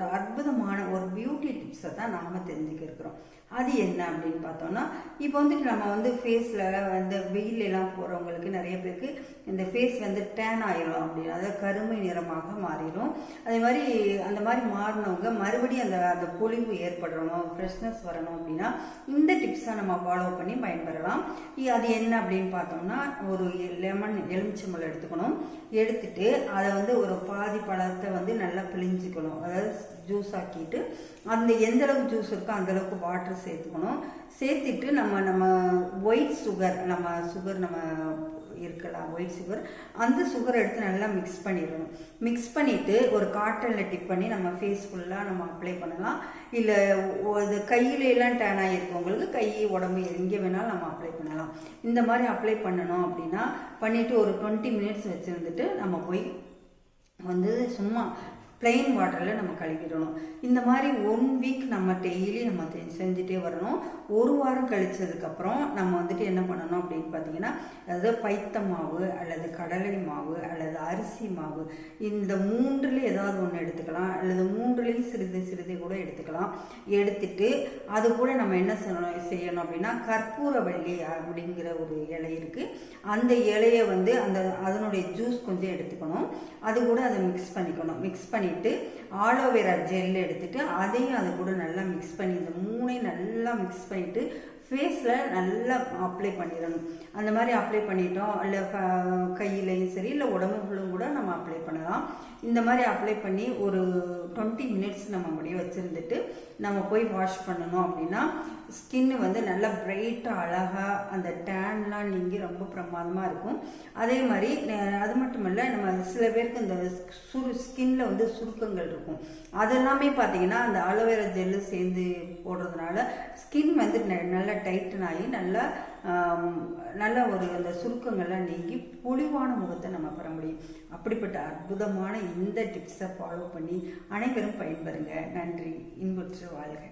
ஒரு அற்புதமான ஒரு பியூட்டி டிப்ஸை தான் நாம் தெரிஞ்சுக்க இருக்கிறோம். அது என்ன அப்படின்னு பார்த்தோம்னா, இப்போ வந்துட்டு நம்ம வந்து ஃபேஸில் வந்து வெயிலெல்லாம் போகிறவங்களுக்கு நிறைய பேருக்கு இந்த ஃபேஸ் வந்து டேன் ஆயிரும் அப்படின்னு, அதாவது கருமை நிறமாக மாறிடும். அதே மாதிரி அந்த மாதிரி மாறினவங்க மறுபடியும் அந்த பொலிவு ஏற்படணும், ஃப்ரெஷ்னஸ் வரணும் அப்படின்னா இந்த டிப்ஸை நம்ம ஃபாலோ பண்ணி பயன்பெறலாம். அது என்ன அப்படின்னு பார்த்தோம்னா, ஒரு எலுமிச்சம்பழம் எடுத்துக்கணும். எடுத்துட்டு அதை வந்து ஒரு பாதி பழத்தை வந்து நல்லா பிழிஞ்சிக்கணும், அதாவது ஜூஸ் ஆக்கிட்டு அந்த எந்த அளவுக்கு ஜூஸ் இருக்கோ அந்த அளவுக்கு வாட்டர் சேர்த்துக்கணும். சேர்த்துட்டு நம்ம ஒயிட் சுகர் நம்ம இருக்கலாம், ஒயிட் சுகர், அந்த சுகரை எடுத்து நல்லா மிக்ஸ் பண்ணிடணும். மிக்ஸ் பண்ணிவிட்டு ஒரு காட்டனில் டிப் பண்ணி நம்ம ஃபேஸ் ஃபுல்லாக நம்ம அப்ளை பண்ணலாம். இல்லை இது கையிலெல்லாம் டேன் ஆகிருக்கவங்களுக்கு கை உடம்பு எங்கே வேணாலும் நம்ம அப்ளை பண்ணலாம். இந்த மாதிரி அப்ளை பண்ணணும் அப்படின்னா பண்ணிவிட்டு ஒரு 20 மினிட்ஸ் வச்சுருந்துட்டு நம்ம போய் வந்து சும்மா பிளெயின் வாட்டரில் நம்ம கழுவிடணும். இந்த மாதிரி 1 வீக் நம்ம டெய்லி நம்ம செஞ்சுட்டே வரணும். ஒரு வாரம் கழிச்சதுக்கப்புறம் நம்ம வந்துட்டு என்ன பண்ணணும் அப்படின்னு பார்த்தீங்கன்னா, அதாவது பைத்த மாவு அல்லது கடலை மாவு அல்லது அரிசி மாவு, இந்த 3ல் ஏதாவது ஒன்று எடுத்துக்கலாம், அல்லது 3லையும் சிறிது கூட எடுத்துக்கலாம். எடுத்துட்டு அது கூட நம்ம என்ன செய்யணும் அப்படின்னா, கற்பூரவள்ளி அப்படிங்கிற ஒரு இலை இருக்குது. அந்த இலையை வந்து அதனுடைய ஜூஸ் கொஞ்சம் எடுத்துக்கணும். அது கூட அதை மிக்ஸ் பண்ணிக்கணும். மிக்ஸ் பண்ணிட்டு ஆலோவேரா ஜெல் எடுத்துட்டு அதையும் அது கூட நல்லா மிக்ஸ் பண்ணி, இந்த 3ஐயும் நல்லா மிக்ஸ் பண்ணிட்டு ஃபேஸில் நல்லா அப்ளை பண்ணிடணும். அந்த மாதிரி அப்ளை பண்ணிட்டோம், இல்லை கையிலையும் சரி, இல்லை உடம்புகளும் கூட நம்ம அப்ளை பண்ணலாம். இந்த மாதிரி அப்ளை பண்ணி ஒரு 20 மினிட்ஸ் நம்ம அப்படியே வச்சுருந்துட்டு நம்ம போய் வாஷ் பண்ணணும் அப்படின்னா ஸ்கின்னு வந்து நல்லா பிரைட்டாக அழகாக அந்த டேன்லாம் நீங்கி ரொம்ப பிரமாதமாக இருக்கும். அதே மாதிரி அது மட்டும் இல்லை, நம்ம சில பேருக்கு இந்த ஸ்கின்ல வந்து சுருக்கங்கள் இருக்கும். அதெல்லாமே பார்த்தீங்கன்னா அந்த அலோவேரா ஜெல்லு சேர்ந்து போடுறதுனால ஸ்கின் வந்து நல்லா டைட்டன் ஆகி நல்ல ஒரு அந்த சுருக்கங்கள்லாம் நீங்கி பொலிவான முகத்தை நம்ம பெற முடியும். அப்படிப்பட்ட அற்புதமான இந்த டிப்ஸை ஃபாலோ பண்ணி அனைவரும் பயன்பெறுங்க. நன்றி. இன்புற்று வாழ்க.